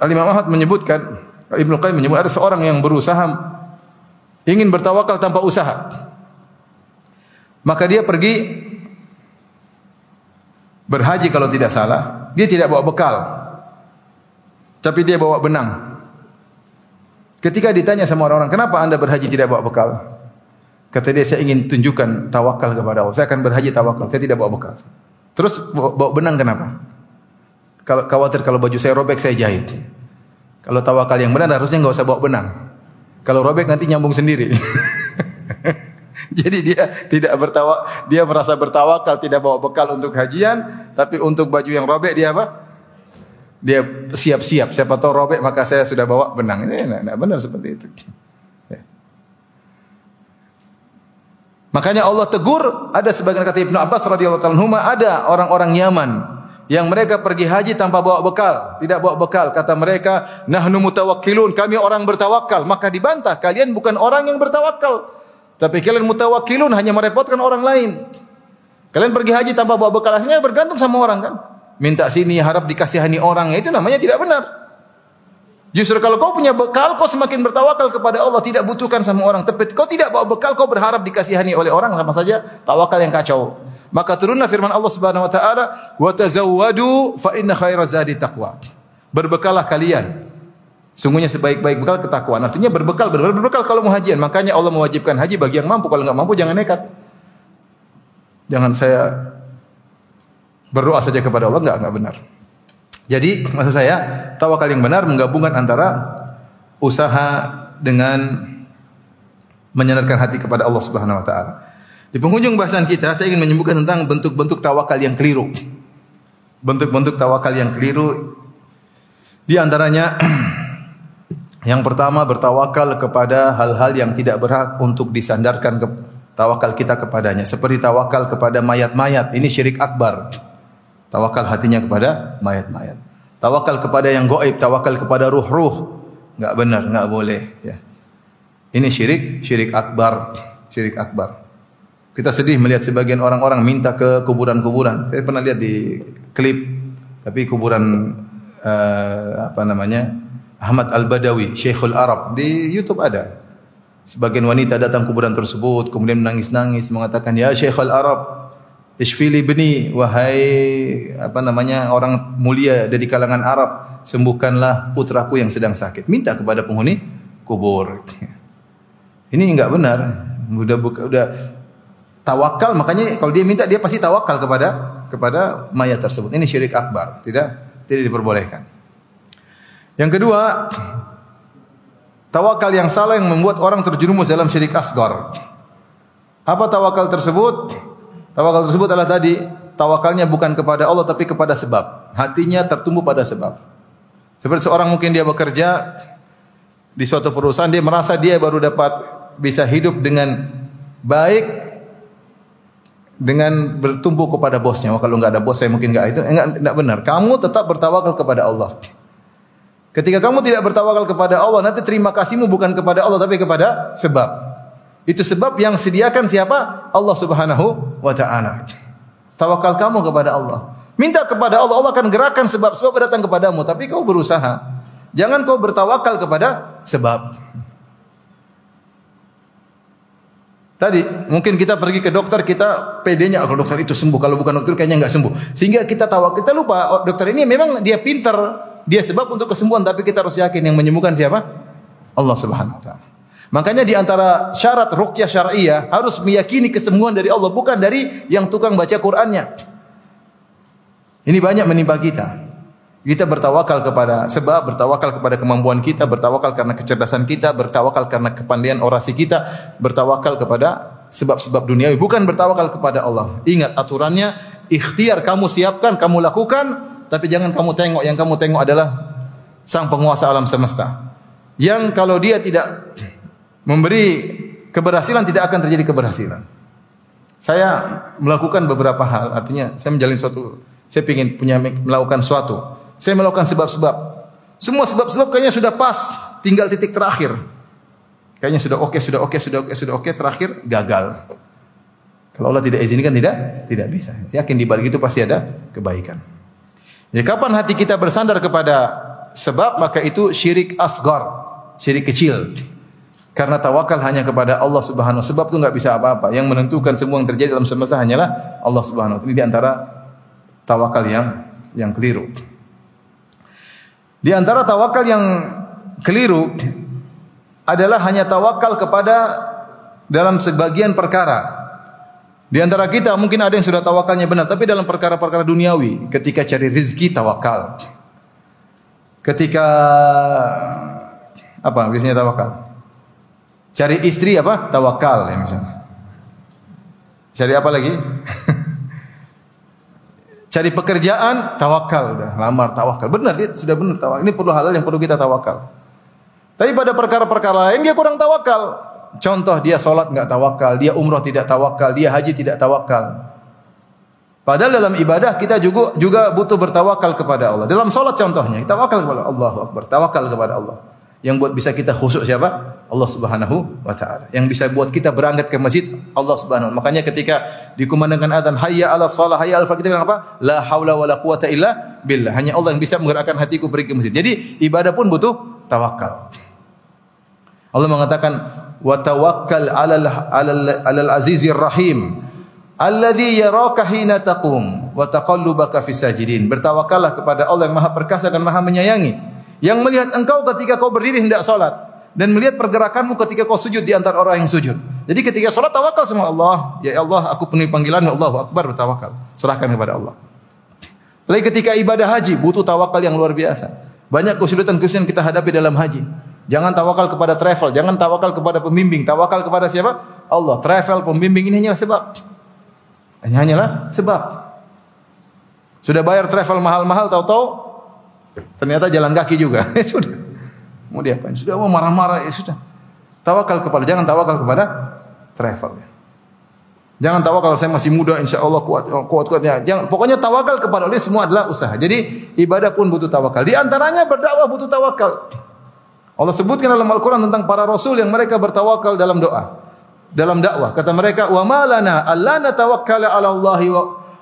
Speaker 1: Al-Imam Ahmad menyebutkan, Ibnu Qayyim menyebut ada seorang yang berusaha ingin bertawakal tanpa usaha. Maka dia pergi berhaji kalau tidak salah. Dia tidak bawa bekal, tapi dia bawa benang. Ketika ditanya sama orang-orang, "Kenapa Anda berhaji tidak bawa bekal?" Kata dia, "Saya ingin tunjukkan tawakal kepada Allah. Saya akan berhaji tawakal, saya tidak bawa bekal." Terus bawa benang kenapa? Kalau khawatir kalau baju saya robek saya jahit. Kalau tawakal yang benar harusnya enggak usah bawa benang. Kalau robek nanti nyambung sendiri. Jadi dia tidak dia merasa bertawakal tidak bawa bekal untuk hajian, tapi untuk baju yang robek dia apa? Dia siap-siap. Siapa tahu robek maka saya sudah bawa benang. Ini enggak benar seperti itu. Ya. Makanya Allah tegur, ada sebagian kata Ibnu Abbas radhiyallahu anhu, ada orang-orang Yaman yang mereka pergi haji tanpa bawa bekal, tidak bawa bekal. Kata mereka, "Nahnu mutawakkilun," kami orang bertawakal. Maka dibantah, kalian bukan orang yang bertawakal, tapi kalian mutawakkilun, hanya merepotkan orang lain. Kalian pergi haji tanpa bawa bekal, akhirnya bergantung sama orang kan. Minta sini, harap dikasihani orang, itu namanya tidak benar. Justru kalau kau punya bekal, kau semakin bertawakal kepada Allah, tidak butuhkan sama orang. Tapi kau tidak bawa bekal, kau berharap dikasihani oleh orang, sama saja tawakal yang kacau. Maka turunlah firman Allah Subhanahu wa taala, "Wa tazawwadu fa inna khaira zadi taqwa." Berbekallah kalian. Sungguhnya sebaik-baik bekal ketakwaan. Artinya berbekal kalau mau hajian. Makanya Allah mewajibkan haji bagi yang mampu. Kalau enggak mampu jangan nekat. Jangan saya berdoa saja kepada Allah, enggak benar. Jadi maksud saya, tawakal yang benar menggabungkan antara usaha dengan menyenangkan hati kepada Allah Subhanahu wa taala. Di penghujung bahasan kita, saya ingin menyebutkan tentang bentuk-bentuk tawakal yang keliru. Bentuk-bentuk tawakal yang keliru, di antaranya yang pertama bertawakal kepada hal-hal yang tidak berhak untuk disandarkan tawakal kita kepadanya. Seperti tawakal kepada mayat-mayat, ini syirik akbar. Tawakal hatinya kepada mayat-mayat. Tawakal kepada yang gaib, tawakal kepada ruh-ruh, enggak benar, enggak boleh. Ya. Ini syirik akbar, syirik akbar. Kita sedih melihat sebagian orang-orang minta ke kuburan-kuburan. Saya pernah lihat di klip, tapi kuburan Ahmad Al-Badawi, Syekhul Arab, di YouTube ada. Sebagian wanita datang kuburan tersebut, kemudian menangis-nangis mengatakan, "Ya Syekhul Arab, Ishfili bni, wahai orang mulia dari kalangan Arab, sembuhkanlah putraku yang sedang sakit." Minta kepada penghuni kubur. Ini enggak benar. Udah tawakal, makanya kalau dia minta dia pasti tawakal kepada mayat tersebut. Ini syirik akbar, tidak diperbolehkan. Yang kedua, tawakal yang salah yang membuat orang terjerumus dalam syirik asgar. Apa tawakal tersebut? Tawakal tersebut adalah tadi, tawakalnya bukan kepada Allah tapi kepada sebab. Hatinya tertumbuh pada sebab. Seperti seorang mungkin dia bekerja di suatu perusahaan, dia merasa dia baru dapat bisa hidup dengan baik dengan bertumbuh kepada bosnya. Wah, kalau enggak ada bos saya mungkin enggak, itu enggak benar. Kamu tetap bertawakal kepada Allah. Ketika kamu tidak bertawakal kepada Allah, nanti terima kasihmu bukan kepada Allah tapi kepada sebab. Itu sebab yang sediakan siapa? Allah Subhanahu wa taala. Tawakal kamu kepada Allah. Minta kepada Allah, Allah akan gerakkan sebab-sebab datang kepadamu, tapi kau berusaha. Jangan kau bertawakal kepada sebab. Tadi mungkin kita pergi ke dokter, kita pedenya kalau dokter itu sembuh, kalau bukan dokter kayaknya enggak sembuh. Sehingga kita tawakal, kita lupa dokter ini memang dia pintar, dia sebab untuk kesembuhan, tapi kita harus yakin yang menyembuhkan siapa? Allah Subhanahu wa taala. Makanya di antara syarat ruqyah syar'iyyah harus meyakini kesembuhan dari Allah, bukan dari yang tukang baca Qur'annya. Ini banyak menimpa kita. Kita bertawakal kepada sebab, bertawakal kepada kemampuan kita, bertawakal karena kecerdasan kita, bertawakal karena kepandaian orasi kita, bertawakal kepada sebab-sebab duniawi, bukan bertawakal kepada Allah. Ingat aturannya, ikhtiar kamu siapkan, kamu lakukan, tapi jangan kamu tengok, yang kamu tengok adalah Sang Penguasa alam semesta. Yang kalau dia tidak memberi keberhasilan, tidak akan terjadi keberhasilan. Saya melakukan beberapa hal, artinya saya menjalin suatu, saya ingin melakukan suatu. Saya melakukan sebab-sebab. Semua sebab-sebab kayaknya sudah pas, tinggal titik terakhir. Kayaknya sudah oke, terakhir gagal. Kalau Allah tidak izinkan tidak bisa. Yakin di balik itu pasti ada kebaikan. Jadi kapan hati kita bersandar kepada sebab, maka itu syirik asghar, syirik kecil. Karena tawakal hanya kepada Allah Subhanahu wa taala. Sebab itu enggak bisa apa-apa. Yang menentukan semua yang terjadi dalam semesta hanyalah Allah Subhanahu wa taala. Ini di antara tawakal yang keliru. Di antara tawakal yang keliru adalah hanya tawakal kepada dalam sebagian perkara. Di antara kita mungkin ada yang sudah tawakalnya benar, tapi dalam perkara-perkara duniawi, ketika cari rezeki tawakal. Ketika apa biasanya tawakal? Cari istri apa? Tawakal ya misalnya. Cari apa lagi? Cari pekerjaan, tawakal, udah lamar tawakal. Benar, dia sudah benar tawakal. Ini perlu hal yang perlu kita tawakal. Tapi pada perkara-perkara lain dia kurang tawakal. Contoh, dia solat enggak tawakal, dia umrah tidak tawakal, dia haji tidak tawakal. Padahal dalam ibadah kita juga butuh bertawakal kepada Allah. Dalam solat contohnya, kita tawakal kepada Allah, Allahu Akbar, tawakal kepada Allah. Yang buat bisa kita khusyuk siapa? Allah Subhanahu wa taala. Yang bisa buat kita berangkat ke masjid, Allah Subhanahu wa taala. Makanya ketika dikumandangkan azan hayya 'alas shalah, hayya 'alal falah, kita bilang apa? La haula wala quwata illa billah. Hanya Allah yang bisa menggerakkan hatiku pergi ke masjid. Jadi ibadah pun butuh tawakal. Allah mengatakan wa tawakkal 'alal azizir rahim alladzi yaraka hina taqum wa taqallubaka fis sajidin. Bertawakallah kepada Allah yang Maha Perkasa dan Maha Menyayangi, yang melihat engkau ketika kau berdiri hendak salat dan melihat pergerakanmu ketika kau sujud di antara orang yang sujud. Jadi ketika salat tawakal sama Allah. Ya Allah, aku penuhi panggilan-Mu, Allahu Akbar, bertawakal. Serahkan kepada Allah. Lagi ketika ibadah haji butuh tawakal yang luar biasa. Banyak kesulitan-kesulitan kita hadapi dalam haji. Jangan tawakal kepada travel, jangan tawakal kepada pembimbing, tawakal kepada siapa? Allah. Travel, pembimbing ini hanya sebab. Hanyalah sebab. Sudah bayar travel mahal-mahal, tahu-tahu ternyata jalan kaki juga. Sudah. Mau diapain? Sudah mau marah-marah, ya sudah. Tawakal kepada, jangan tawakal kepada travel. Jangan tawakal kalau saya masih muda, insyaallah kuat-kuatnya. Jangan, pokoknya tawakal kepada Allah, semua adalah usaha. Jadi ibadah pun butuh tawakal. Di antaranya berdakwah butuh tawakal. Allah sebutkan dalam Al-Qur'an tentang para rasul yang mereka bertawakal dalam doa. Dalam dakwah, kata mereka, "Wa ma lana alla natawakkala 'ala Allahi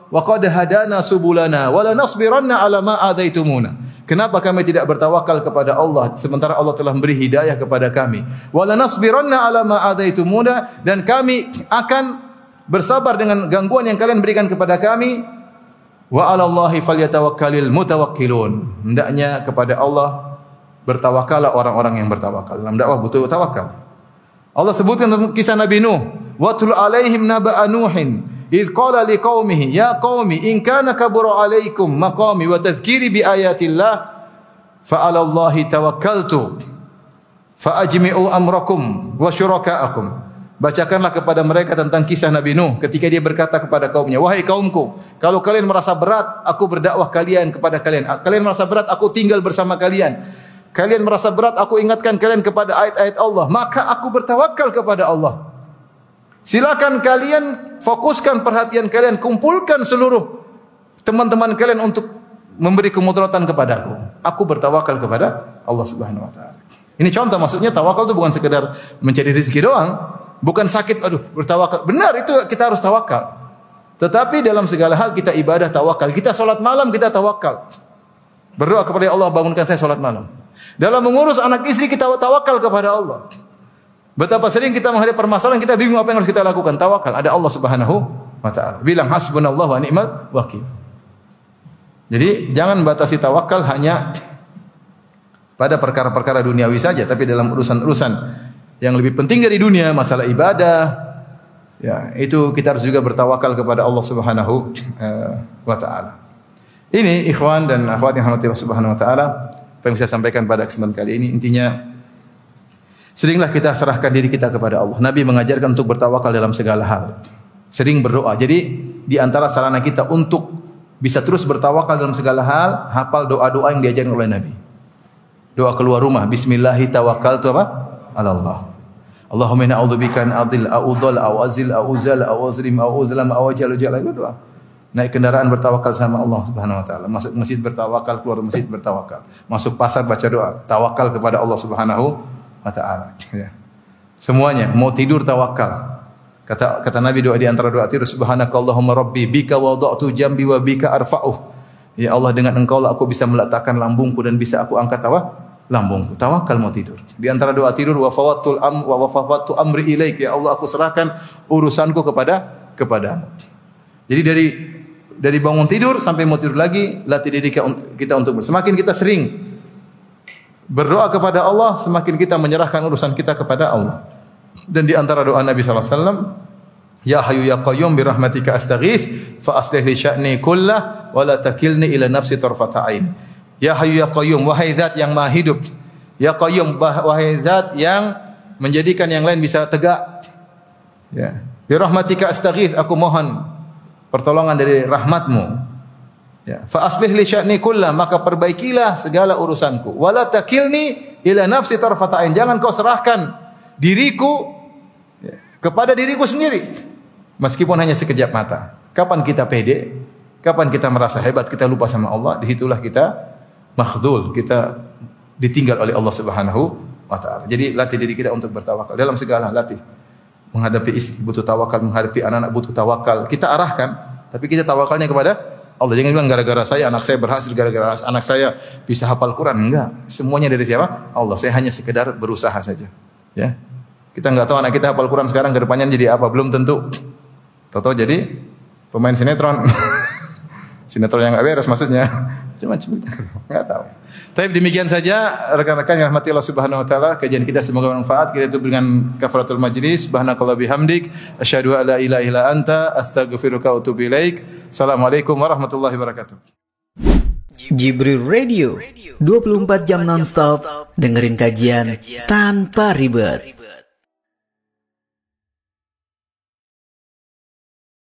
Speaker 1: wa qad hadana subulana wa la nasbiranna 'ala ma adaitumuna." Kenapa kami tidak bertawakal kepada Allah sementara Allah telah memberi hidayah kepada kami? Wa la nasbiranna 'ala ma adaitumuna, dan kami akan bersabar dengan gangguan yang kalian berikan kepada kami. Wa 'ala Allahi falyatawakkalul mutawakkilun. Hendaknya kepada Allah bertawakallah orang-orang yang bertawakal. Dalam dakwah butuh tawakal. Allah sebutkan tentang kisah Nabi Nuh, "Watul 'alaihim naba'a Nuhin idz qala liqaumihi ya qaumi in kana kabura 'alaikum maqami wa tadhkiri bi ayatillah fa 'ala Allahi tawakkaltu fa ajmi'u amrakum wa syuraka'akum." Bacakanlah kepada mereka tentang kisah Nabi Nuh ketika dia berkata kepada kaumnya, "Wahai kaumku, kalau kalian merasa berat, aku berdakwah kalian kepada kalian. Kalian merasa berat, aku tinggal bersama kalian. Kalian merasa berat, aku ingatkan kalian kepada ayat-ayat Allah. Maka aku bertawakal kepada Allah. Silakan kalian fokuskan perhatian kalian, kumpulkan seluruh teman-teman kalian untuk memberi kemudaratan kepadaku. Aku bertawakal kepada Allah Subhanahu wa taala." Ini contoh, maksudnya tawakal itu bukan sekedar mencari rezeki doang, Bukan sakit, aduh bertawakal. Benar itu kita harus tawakal. Tetapi dalam segala hal kita ibadah tawakal. Kita salat malam kita tawakal. Berdoa kepada Allah, bangunkan saya salat malam. Dalam mengurus anak istri kita tawakal kepada Allah. Betapa sering kita menghadapi permasalahan kita bingung apa yang harus kita lakukan. Tawakal, ada Allah Subhanahu wa taala. Bilang hasbunallahu wa ni'mal wakil. Jadi jangan batasi tawakal hanya pada perkara-perkara duniawi saja, tapi dalam urusan-urusan yang lebih penting dari dunia, masalah ibadah, ya, itu kita harus juga bertawakal kepada Allah Subhanahu wa taala. Ini ikhwan dan akhwat yang dirahmati Allah Subhanahu wa taala, apa yang saya sampaikan pada kesempatan kali ini intinya seringlah kita serahkan diri kita kepada Allah. Nabi mengajarkan untuk bertawakal dalam segala hal. Sering berdoa. Jadi di antara sarana kita untuk bisa terus bertawakal dalam segala hal, hafal doa-doa yang diajarkan oleh Nabi. Doa keluar rumah, bismillahi tawakkaltu apa? 'Ala Allah. Allahumma inna a'udzubika an adil au udhal au azil au uzal au azlim au uzlam au ajal itu doa. Naik kendaraan bertawakal sama Allah Subhanahu wa taala. Masuk masjid bertawakal, keluar masjid bertawakal. Masuk pasar baca doa, tawakal kepada Allah Subhanahu wa taala. Ya. Semuanya, mau tidur tawakal. Kata Nabi doa di antara doa tidur, subhanakallahumma rabbi bika wada'tu jambi wa bika arfa'uh. Ya Allah, dengan Engkau lah aku bisa meletakkan lambungku dan bisa aku angkat lambungku. Tawakal mau tidur. Di antara doa tidur wa fawattu amri ilaik, ya Allah aku serahkan urusanku kepadamu. Jadi dari bangun tidur sampai mau tidur lagi, latih diri kita untuk semakin kita sering berdoa kepada Allah, semakin kita menyerahkan urusan kita kepada Allah. Dan di antara doa Nabi sallallahu alaihi wasallam, ya hayyu ya qayyum bi rahmatika astaghits fa aslih li sya'ni kullah wa la takilni ila nafsi tarfata ain. Ya hayyu ya qayyum, wahai zat yang maha hidup. Ya qayyum, wahai zat yang menjadikan yang lain bisa tegak. Ya. Bi rahmatika astaghits, aku mohon pertolongan dari rahmat-Mu. Ya, fa aslih li sya'ni kullah, maka perbaikilah segala urusanku. Wala takilni ila nafsi tarfata ain, jangan kau serahkan diriku kepada diriku sendiri meskipun hanya sekejap mata. Kapan kita pede? Kapan kita merasa hebat, kita lupa sama Allah, disitulah kita makhdhul, kita ditinggal oleh Allah Subhanahu wa taala. Jadi latih diri kita untuk bertawakal dalam segala latih. Menghadapi istri butuh tawakal, menghadapi anak-anak butuh tawakal. Kita arahkan, tapi kita tawakalnya kepada Allah. Jangan bilang gara-gara saya anak saya berhasil, gara-gara anak saya bisa hafal Quran. Enggak, semuanya dari siapa? Allah. Saya hanya sekedar berusaha saja. Ya. Kita enggak tahu anak kita hafal Quran sekarang ke depannya jadi apa, belum tentu. Tahu-tahu jadi pemain sinetron. Sinetron yang enggak beres maksudnya. Macam-macam enggak tahu. Tapi demikian saja rekan-rekan yang rahmati Allah Subhanahu wa taala, kajian kita semoga bermanfaat. Kita tutup dengan kafaratul majlis. Subhanakallah bihamdik asyhadu an la ilaha illa anta astaghfiruka wa atubu ilaik. Assalamualaikum warahmatullahi wabarakatuh.
Speaker 2: Jibril Radio 24 jam nonstop dengerin kajian tanpa ribet.